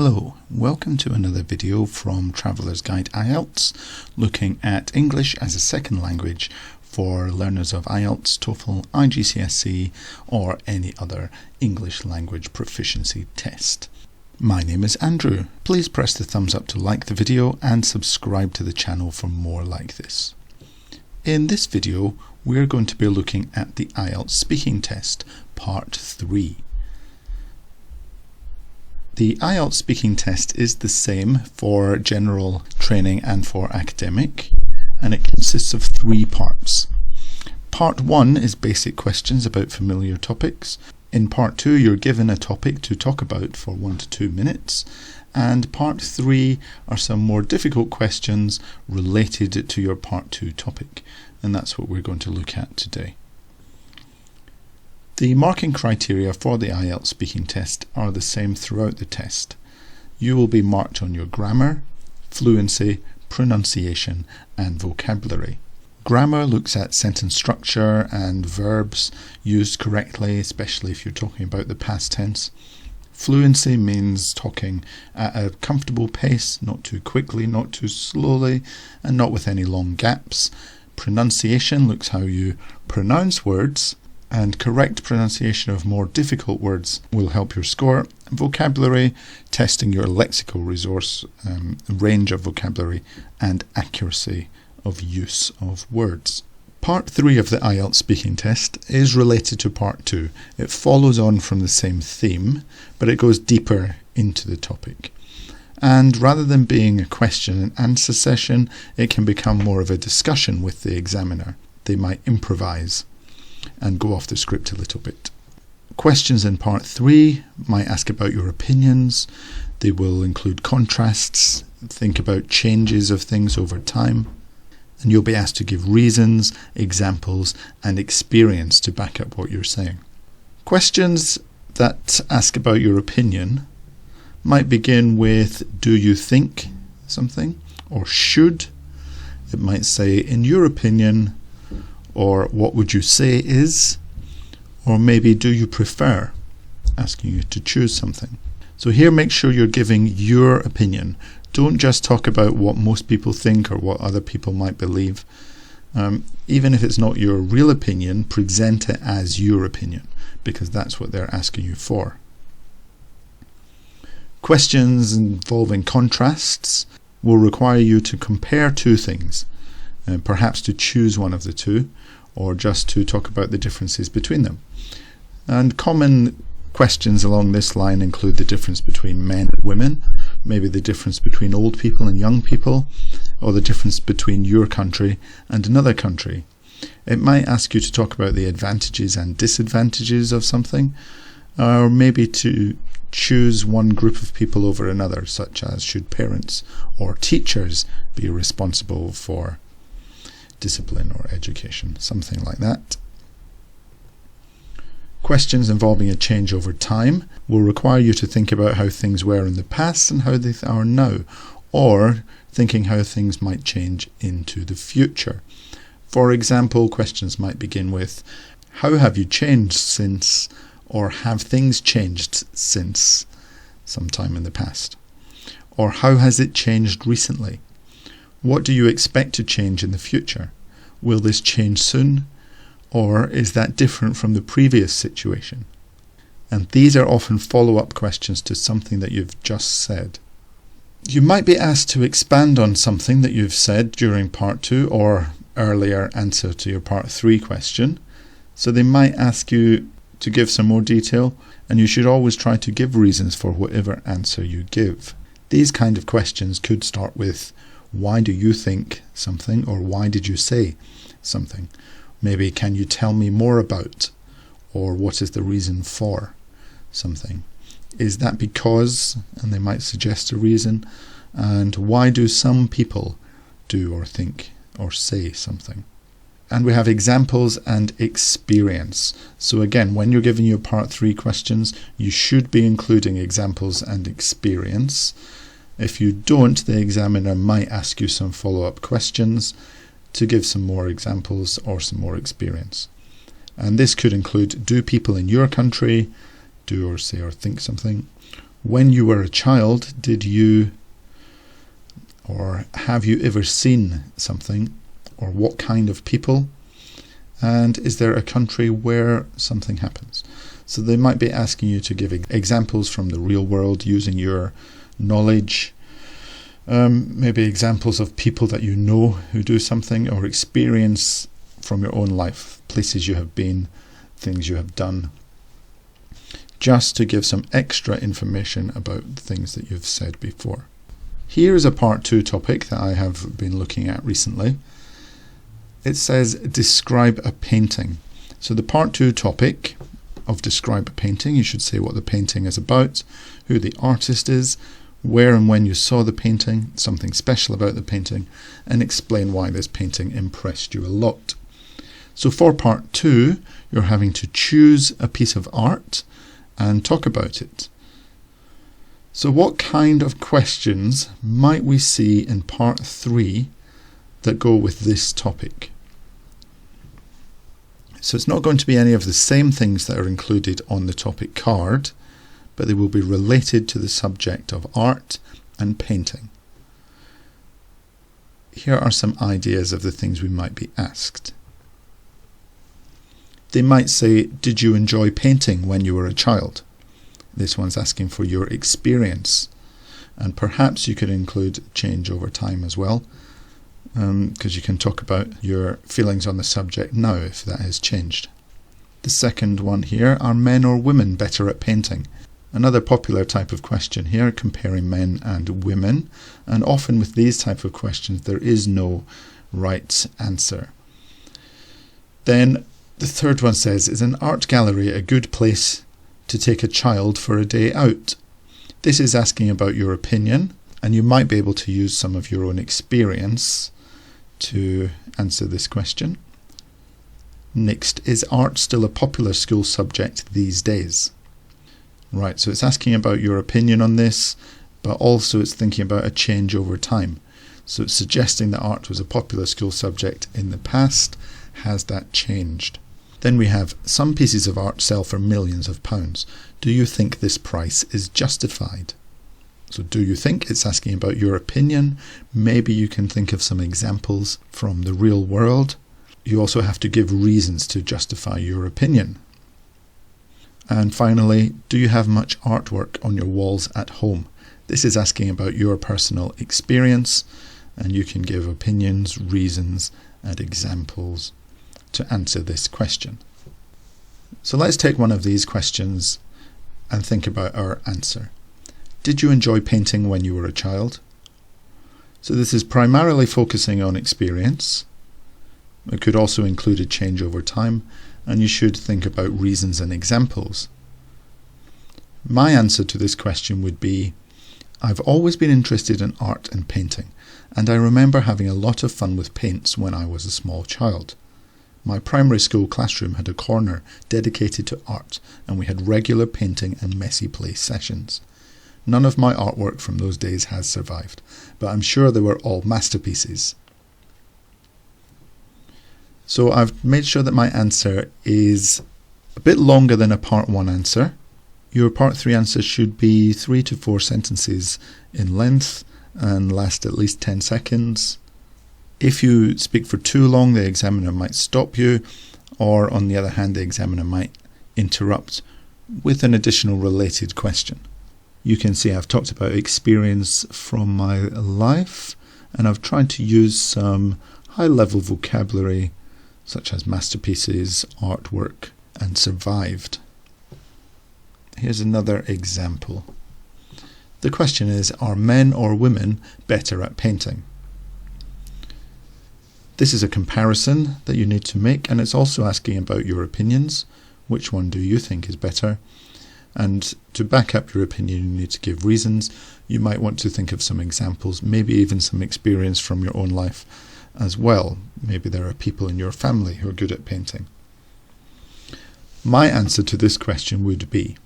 Hello, welcome to another video from Traveller's Guide IELTS, looking at English as a second language for learners of IELTS, TOEFL, IGCSE or any other English language proficiency test. My name is Andrew. Please press the thumbs up to like the video and subscribe to the channel for more like this. In this video, we're going to be looking at the IELTS speaking test, part 3. The IELTS speaking test is the same for general training and for academic, and it consists of 3 parts. Part 1 is basic questions about familiar topics. In part 2 you're given a topic to talk about for 1 to 2 minutes, and part 3 are some more difficult questions related to your part 2 topic, and that's what we're going to look at today. The marking criteria for the IELTS speaking test are the same throughout the test. You will be marked on your grammar, fluency, pronunciation and vocabulary. Grammar looks at sentence structure and verbs used correctly, especially if you're talking about the past tense. Fluency means talking at a comfortable pace, not too quickly, not too slowly, and not with any long gaps. Pronunciation looks how you pronounce words, and correct pronunciation of more difficult words will help your score. Vocabulary, testing your lexical resource, range of vocabulary and accuracy of use of words. Part 3 of the IELTS speaking test is related to part 2. It follows on from the same theme, but it goes deeper into the topic. And rather than being a question and answer session, it can become more of a discussion with the examiner. They might improvise and go off the script a little bit. Questions in part 3 might ask about your opinions. They will include contrasts, think about changes of things over time, and you'll be asked to give reasons, examples and experience to back up what you're saying. Questions that ask about your opinion might begin with do you think something, or should. It might say in your opinion, or what would you say is, or maybe do you prefer, asking you to choose something. So here make sure you're giving your opinion. Don't just talk about what most people think or what other people might believe. Even if it's not your real opinion, present it as your opinion, because that's what they're asking you for. Questions involving contrasts will require you to compare 2 things, perhaps to choose one of the 2, or just to talk about the differences between them. And common questions along this line include the difference between men and women, maybe the difference between old people and young people, or the difference between your country and another country. It might ask you to talk about the advantages and disadvantages of something, or maybe to choose one group of people over another, such as should parents or teachers be responsible for discipline or education, something like that. Questions involving a change over time will require you to think about how things were in the past and how they are now, or thinking how things might change into the future. For example, questions might begin with how have you changed since, or have things changed since some time in the past, or how has it changed recently? What do you expect to change in the future? Will this change soon? Or is that different from the previous situation? And these are often follow-up questions to something that you've just said. You might be asked to expand on something that you've said during part 2 or earlier answer to your part 3 question. So they might ask you to give some more detail, and you should always try to give reasons for whatever answer you give. These kind of questions could start with why do you think something, or why did you say something? Maybe can you tell me more about, or what is the reason for something? Is that because, and they might suggest a reason, and why do some people do or think or say something? And we have examples and experience. So again, when you're giving your part 3 questions, you should be including examples and experience. If you don't, the examiner might ask you some follow-up questions to give some more examples or some more experience. And this could include do people in your country do or say or think something, When you were a child, did you or have you ever seen something, or what kind of people? And is there a country where something happens? So they might be asking you to give examples from the real world using your knowledge, maybe examples of people that you know who do something, or experience from your own life, places you have been, things you have done, just to give some extra information about things that you've said before. Here is a part 2 topic that I have been looking at recently. It says describe a painting. So the part 2 topic of describe a painting, you should say what the painting is about, who the artist is, where and when you saw the painting, something special about the painting, and explain why this painting impressed you a lot. So for part 2, you're having to choose a piece of art and talk about it. So what kind of questions might we see in part 3 that go with this topic? So it's not going to be any of the same things that are included on the topic card, but they will be related to the subject of art and painting. Here are some ideas of the things we might be asked. They might say, did you enjoy painting when you were a child? This one's asking for your experience, and perhaps you could include change over time as well, because you can talk about your feelings on the subject now if that has changed. The second one here, are men or women better at painting? Another popular type of question here, comparing men and women, and often with these type of questions there is no right answer. Then the third one says, is an art gallery a good place to take a child for a day out? This is asking about your opinion, and you might be able to use some of your own experience to answer this question. Next, is art still a popular school subject these days? Right, so it's asking about your opinion on this, but also it's thinking about a change over time. So it's suggesting that art was a popular school subject in the past. Has that changed? Then we have, some pieces of art sell for millions of pounds. Do you think this price is justified? So do you think? It's asking about your opinion. Maybe you can think of some examples from the real world. You also have to give reasons to justify your opinion. And finally, do you have much artwork on your walls at home? This is asking about your personal experience, and you can give opinions, reasons, and examples to answer this question. So let's take one of these questions and think about our answer. Did you enjoy painting when you were a child? So this is primarily focusing on experience. It could also include a change over time, and you should think about reasons and examples. My answer to this question would be, I've always been interested in art and painting, and I remember having a lot of fun with paints when I was a small child. My primary school classroom had a corner dedicated to art, and we had regular painting and messy play sessions. None of my artwork from those days has survived, but I'm sure they were all masterpieces. So I've made sure that my answer is a bit longer than a part 1 answer. Your part 3 answer should be 3 to 4 sentences in length and last at least 10 seconds. If you speak for too long, the examiner might stop you, or on the other hand, the examiner might interrupt with an additional related question. You can see I've talked about experience from my life, and I've tried to use some high-level vocabulary such as masterpieces, artwork, and survived. Here's another example. The question is, are men or women better at painting? This is a comparison that you need to make, and it's also asking about your opinions. Which one do you think is better? And to back up your opinion, you need to give reasons. You might want to think of some examples, maybe even some experience from your own life as well. Maybe there are people in your family who are good at painting. My answer to this question would be,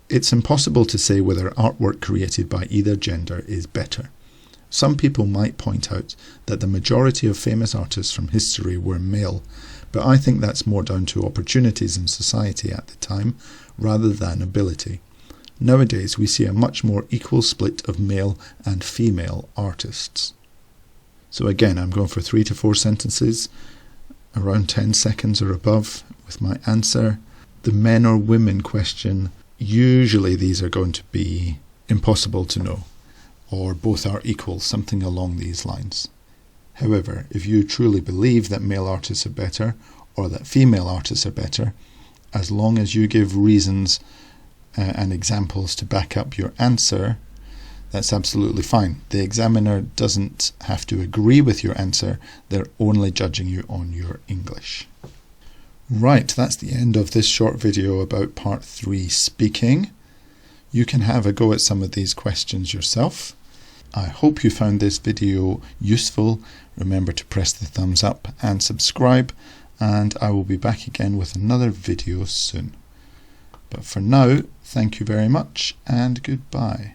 it's impossible to say whether artwork created by either gender is better. Some people might point out that the majority of famous artists from history were male, but I think that's more down to opportunities in society at the time rather than ability. Nowadays we see a much more equal split of male and female artists. So again, I'm going for 3 to 4 sentences, around 10 seconds or above with my answer. The men or women question, usually these are going to be impossible to know, or both are equal, something along these lines. However, if you truly believe that male artists are better or that female artists are better, as long as you give reasons and examples to back up your answer, that's absolutely fine. The examiner doesn't have to agree with your answer, they're only judging you on your English. Right, that's the end of this short video about part 3 speaking. You can have a go at some of these questions yourself. I hope you found this video useful. Remember to press the thumbs up and subscribe, and I will be back again with another video soon. But for now, thank you very much and goodbye.